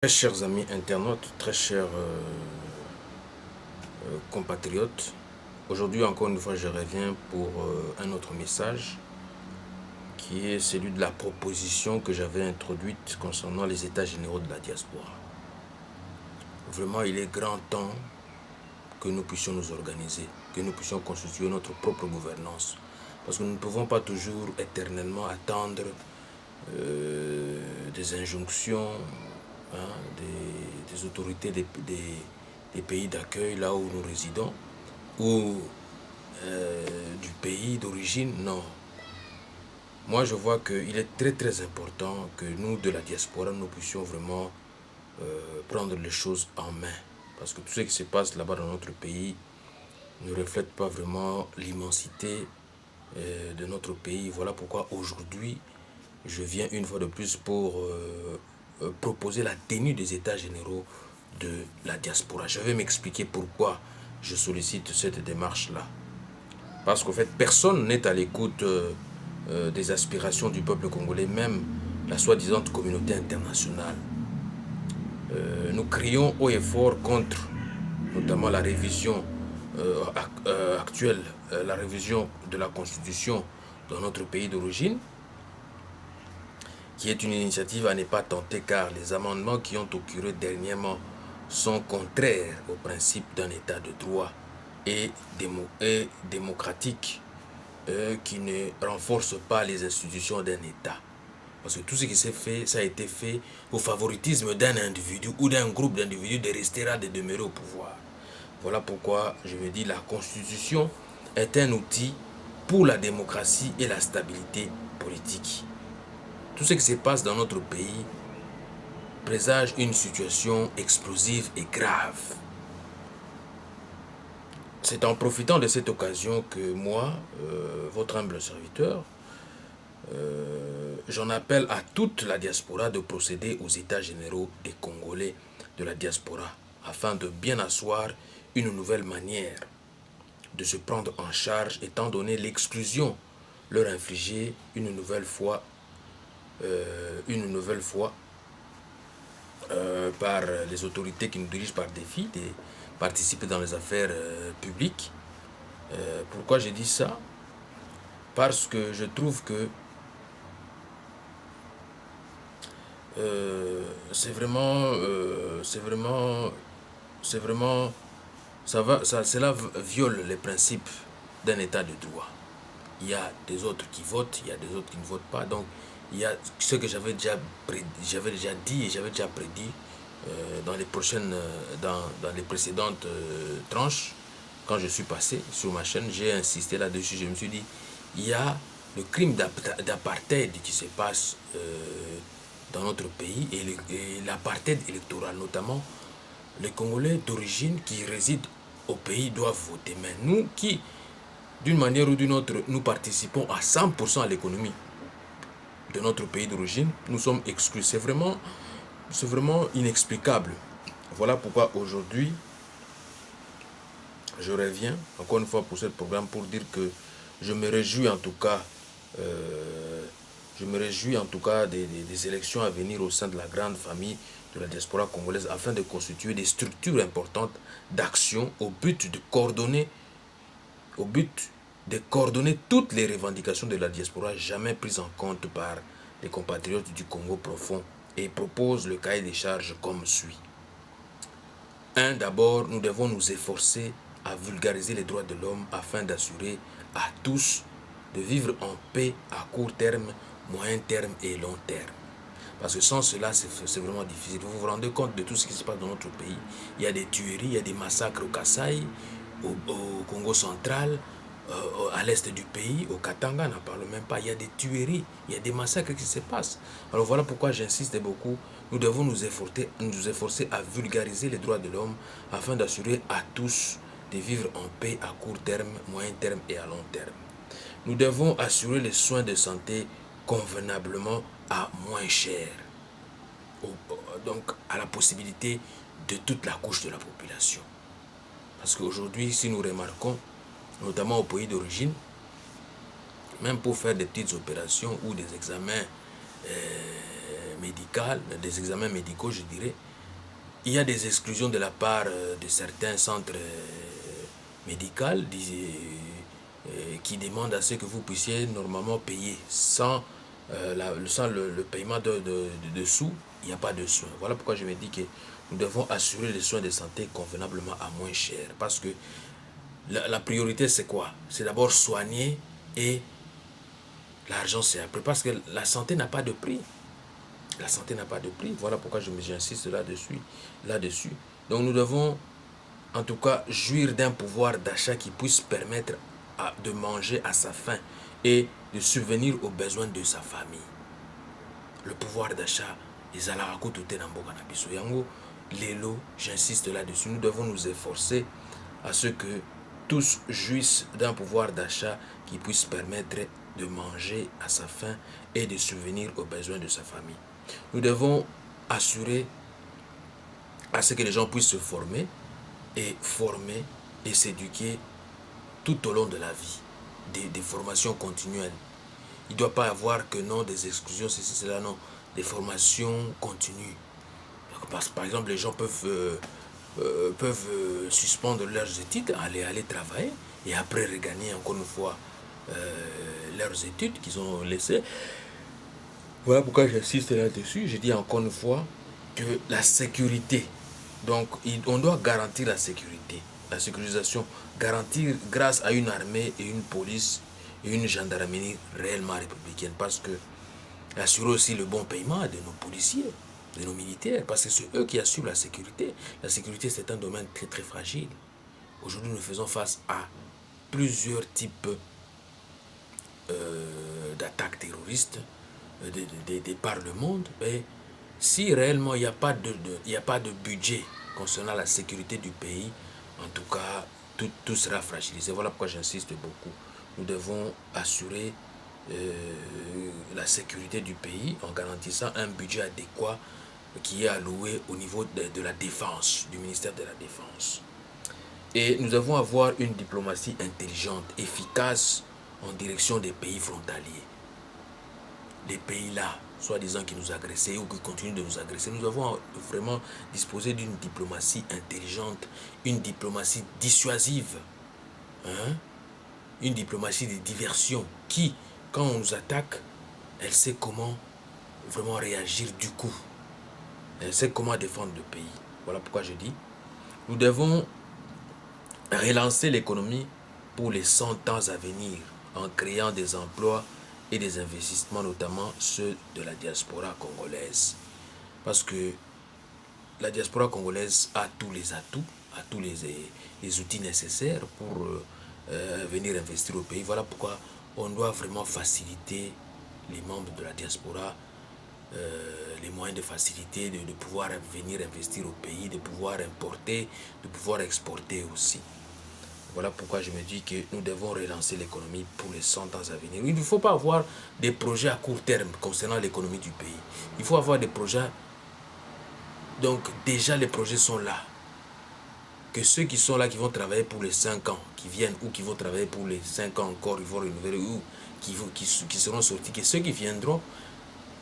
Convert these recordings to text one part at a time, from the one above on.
Très chers amis internautes, très chers compatriotes, aujourd'hui encore une fois je reviens pour un autre message qui est celui de la proposition que j'avais introduite concernant les états généraux de la diaspora. Vraiment il est grand temps que nous puissions nous organiser, que nous puissions constituer notre propre gouvernance, parce que nous ne pouvons pas toujours éternellement attendre des injonctions, des autorités des pays d'accueil là où nous résidons, ou du pays d'origine. Non. Moi, je vois qu'il est très important que nous, de la diaspora, nous puissions vraiment prendre les choses en main. Parce que tout ce qui se passe là-bas dans notre pays ne reflète pas vraiment l'immensité de notre pays. Voilà pourquoi aujourd'hui, je viens une fois de plus pour proposer la tenue des états généraux de la diaspora. Je vais m'expliquer pourquoi je sollicite cette démarche-là. Parce qu'en fait, personne n'est à l'écoute des aspirations du peuple congolais, même la soi-disant communauté internationale. Nous crions haut et fort contre notamment la révision actuelle, la révision de la constitution dans notre pays d'origine, qui est une initiative à ne pas tenter car les amendements qui ont occurré dernièrement sont contraires au principe d'un état de droit et démocratique qui ne renforce pas les institutions d'un état. Parce que tout ce qui s'est fait, ça a été fait au favoritisme d'un individu ou d'un groupe d'individus de rester là, de demeurer au pouvoir. Voilà pourquoi je me dis la Constitution est un outil pour la démocratie et la stabilité politique. Tout ce qui se passe dans notre pays présage une situation explosive et grave. C'est en profitant de cette occasion que moi, votre humble serviteur, j'en appelle à toute la diaspora de procéder aux états généraux des Congolais de la diaspora afin de bien asseoir une nouvelle manière de se prendre en charge étant donné l'exclusion leur infligée une nouvelle fois par les autorités qui nous dirigent par défi de participer dans les affaires publiques. Pourquoi j'ai dit ça? Parce que je trouve que cela viole les principes d'un état de droit. Il y a des autres qui votent, il y a des autres qui ne votent pas. Donc, il y a ce que j'avais déjà dit et j'avais déjà prédit dans les précédentes tranches. Quand je suis passé sur ma chaîne, j'ai insisté là-dessus. Je me suis dit, il y a le crime d'apartheid qui se passe dans notre pays et l'apartheid électoral, notamment les Congolais d'origine qui résident au pays doivent voter. Mais nous qui, d'une manière ou d'une autre, nous participons à 100% à l'économie de notre pays d'origine, nous sommes exclus. C'est vraiment inexplicable. Voilà pourquoi aujourd'hui, je reviens encore une fois pour ce programme pour dire que je me réjouis en tout cas des élections à venir au sein de la grande famille de la diaspora congolaise afin de constituer des structures importantes d'action au but de coordonner toutes les revendications de la diaspora jamais prises en compte par les compatriotes du Congo profond et propose le cahier des charges comme suit. 1. D'abord, nous devons nous efforcer à vulgariser les droits de l'homme afin d'assurer à tous de vivre en paix à court terme, moyen terme et long terme. Parce que sans cela, c'est vraiment difficile. Vous vous rendez compte de tout ce qui se passe dans notre pays. Il y a des tueries, il y a des massacres au Kasaï, au Congo central, à l'est du pays, au Katanga, n'en parle même pas. Il y a des tueries, il y a des massacres qui se passent. Alors voilà pourquoi j'insiste beaucoup. Nous devons nous efforcer à vulgariser les droits de l'homme afin d'assurer à tous de vivre en paix à court terme, moyen terme et à long terme. Nous devons assurer les soins de santé convenablement à moins cher. Donc à la possibilité de toute la couche de la population. Parce qu'aujourd'hui, si nous remarquons, notamment au pays d'origine, même pour faire des petites opérations ou des examens médicaux, je dirais, il y a des exclusions de la part de certains centres médicaux qui demandent à ce que vous puissiez normalement payer sans, sans le paiement de sous, il n'y a pas de soins. Voilà pourquoi je me dis que nous devons assurer les soins de santé convenablement à moins cher. Parce que la priorité, c'est quoi? C'est d'abord soigner et l'argent, c'est après. Parce que la santé n'a pas de prix. La santé n'a pas de prix. Voilà pourquoi j'insiste là-dessus. Donc nous devons, en tout cas, jouir d'un pouvoir d'achat qui puisse permettre de manger à sa faim et de subvenir aux besoins de sa famille. Le pouvoir d'achat, les alarakou tout est dans Boganabiso. Yango, Lelo, j'insiste là-dessus. Nous devons nous efforcer à ce que tous jouissent d'un pouvoir d'achat qui puisse permettre de manger à sa faim et de subvenir aux besoins de sa famille. Nous devons assurer à ce que les gens puissent se former et s'éduquer tout au long de la vie, des formations continuelles. Il ne doit pas y avoir que non des exclusions, ceci, cela, non, des formations continues. Par exemple, les gens peuvent suspendre leurs études, aller travailler et après regagner encore une fois leurs études qu'ils ont laissées. Voilà pourquoi j'insiste là-dessus. Je dis encore une fois que la sécurité, donc on doit garantir la sécurité, la sécurisation, garantir grâce à une armée et une police et une gendarmerie réellement républicaine, parce que assurer aussi le bon paiement de nos policiers, de nos militaires, parce que c'est eux qui assurent la sécurité. La sécurité, c'est un domaine très très fragile. Aujourd'hui, nous faisons face à plusieurs types d'attaques terroristes de par le monde. Et si réellement il n'y a pas de budget concernant la sécurité du pays, en tout cas, tout sera fragilisé. Voilà pourquoi j'insiste beaucoup. Nous devons assurer la sécurité du pays en garantissant un budget adéquat qui est alloué au niveau de la défense, du ministère de la Défense. Et nous devons avoir une diplomatie intelligente, efficace en direction des pays frontaliers. Les pays-là, soi-disant qui nous agressaient ou qui continuent de nous agresser, nous devons vraiment disposer d'une diplomatie intelligente, une diplomatie dissuasive, une diplomatie de diversion qui, quand on nous attaque, elle sait comment vraiment réagir du coup. Elle sait comment défendre le pays. Voilà pourquoi je dis, nous devons relancer l'économie pour les 100 ans à venir en créant des emplois et des investissements, notamment ceux de la diaspora congolaise. Parce que la diaspora congolaise a tous les atouts, a tous les outils nécessaires pour venir investir au pays. Voilà pourquoi on doit vraiment faciliter les membres de la diaspora, les moyens de faciliter, de pouvoir venir investir au pays, de pouvoir importer, de pouvoir exporter aussi. Voilà pourquoi je me dis que nous devons relancer l'économie pour les 100 ans à venir. Il ne faut pas avoir des projets à court terme concernant l'économie du pays. Il faut avoir des projets. Donc déjà les projets sont là. Que ceux qui sont là, qui vont travailler pour les 5 ans, qui viennent, ou qui vont travailler pour les 5 ans encore, ils vont renouveler, ou qui seront sortis, que ceux qui viendront,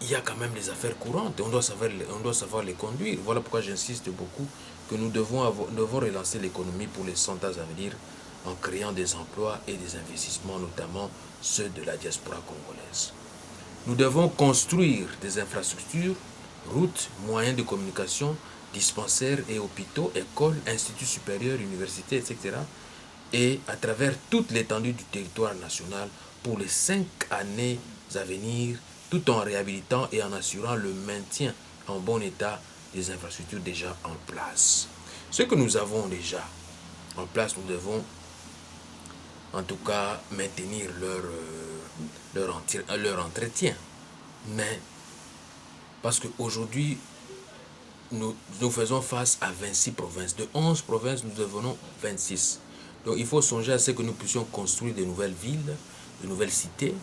il y a quand même les affaires courantes. On doit savoir les conduire. Voilà pourquoi j'insiste beaucoup que nous devons relancer l'économie pour les 100 ans à venir, en créant des emplois et des investissements, notamment ceux de la diaspora congolaise. Nous devons construire des infrastructures, routes, moyens de communication, dispensaires et hôpitaux, écoles, instituts supérieurs, universités, etc. Et à travers toute l'étendue du territoire national pour les 5 années à venir, tout en réhabilitant et en assurant le maintien en bon état des infrastructures déjà en place. Ce que nous avons déjà en place, nous devons en tout cas maintenir leur entretien. Mais parce qu'aujourd'hui, nous faisons face à 26 provinces. De 11 provinces, nous devenons 26. Donc il faut songer à ce que nous puissions construire de nouvelles villes, de nouvelles cités,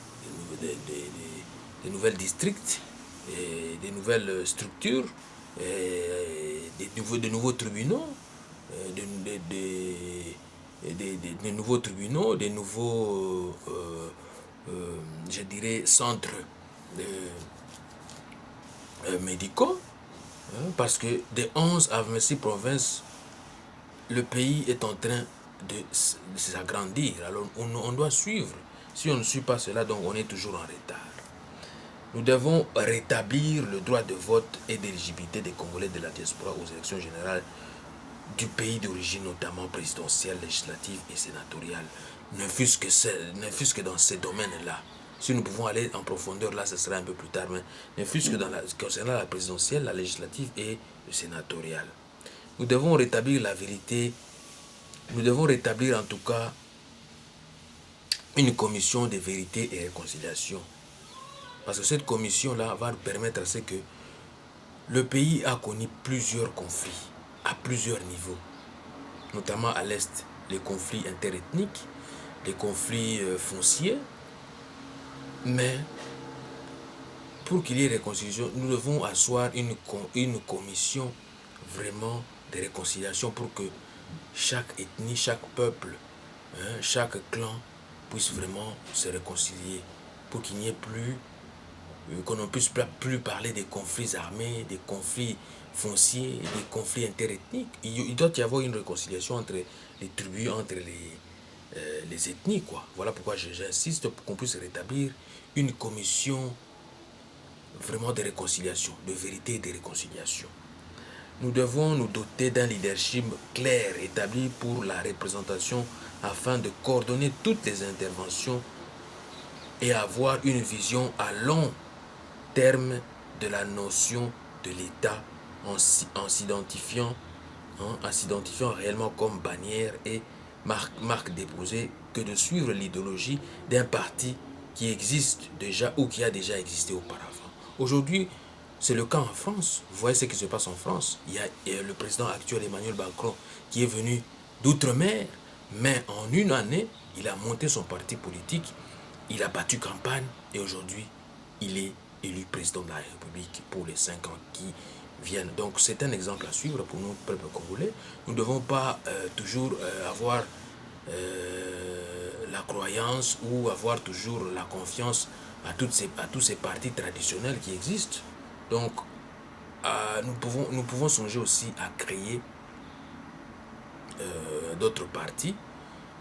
de nouvelles districts, de nouvelles structures, de nouveaux tribunaux, de nouveaux tribunaux, de nouveaux, je dirais, centres médicaux, Parce que des 11 à 26 provinces, le pays est en train de s'agrandir. Alors on doit suivre. Si on ne suit pas cela, donc on est toujours en retard. Nous devons rétablir le droit de vote et d'éligibilité des Congolais de la diaspora aux élections générales du pays d'origine, notamment présidentielle, législative et sénatoriale, ne fût-ce que dans ces domaines-là. Si nous pouvons aller en profondeur, là, ce sera un peu plus tard, mais ne fût-ce que concernant la présidentielle, la législative et le sénatorial. Nous devons rétablir la vérité, nous devons rétablir en tout cas une commission de vérité et réconciliation. Parce que cette commission-là va nous permettre à ce que le pays a connu plusieurs conflits à plusieurs niveaux, notamment à l'Est, les conflits interethniques, les conflits fonciers. Mais pour qu'il y ait réconciliation, nous devons asseoir une commission vraiment de réconciliation pour que chaque ethnie, chaque peuple, chaque clan puisse vraiment se réconcilier, pour qu'il n'y ait plus, qu'on ne puisse plus parler des conflits armés, des conflits fonciers, des conflits interethniques. Il doit y avoir une réconciliation entre les tribus, entre les ethnies, quoi. Voilà pourquoi j'insiste pour qu'on puisse rétablir une commission vraiment de réconciliation, de vérité et de réconciliation. Nous devons nous doter d'un leadership clair, établi pour la représentation, afin de coordonner toutes les interventions et avoir une vision à long terme de la notion de l'État en s'identifiant réellement comme bannière et marque déposée que de suivre l'idéologie d'un parti qui existe déjà ou qui a déjà existé auparavant. Aujourd'hui, c'est le cas en France. Vous voyez ce qui se passe en France. Il y a le président actuel Emmanuel Macron qui est venu d'outre-mer, mais en une année, il a monté son parti politique, il a battu campagne et aujourd'hui, il est élu président de la République pour les 5 ans qui viennent. Donc c'est un exemple à suivre pour nous, peuple congolais. Nous ne devons pas toujours avoir la croyance ou avoir toujours la confiance à tous ces partis traditionnels qui existent. Donc nous pouvons songer aussi à créer d'autres partis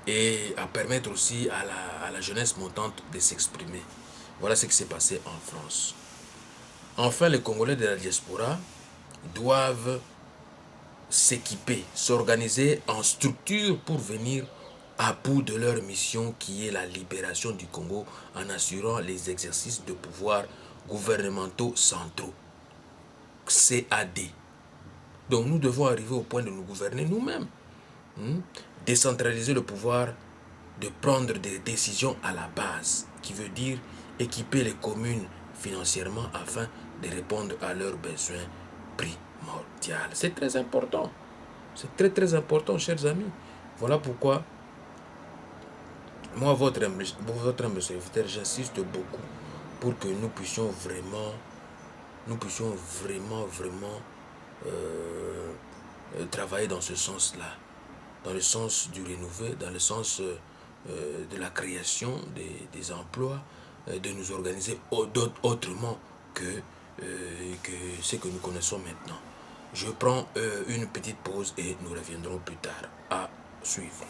et à permettre aussi à la jeunesse montante de s'exprimer. Voilà ce qui s'est passé en France. Enfin, les Congolais de la diaspora doivent s'équiper, s'organiser en structure pour venir à bout de leur mission qui est la libération du Congo en assurant les exercices de pouvoirs gouvernementaux centraux, CAD. Donc nous devons arriver au point de nous gouverner nous-mêmes, décentraliser le pouvoir, de prendre des décisions à la base, qui veut dire équiper les communes financièrement afin de répondre à leurs besoins primordiaux. C'est très important. C'est très très important, chers amis. Voilà pourquoi moi, votre humble serviteur, j'insiste beaucoup pour que nous puissions vraiment travailler dans ce sens-là, dans le sens du renouveau, dans le sens de la création des emplois, de nous organiser autrement que ce que nous connaissons maintenant. Je prends une petite pause et nous reviendrons plus tard. À suivre.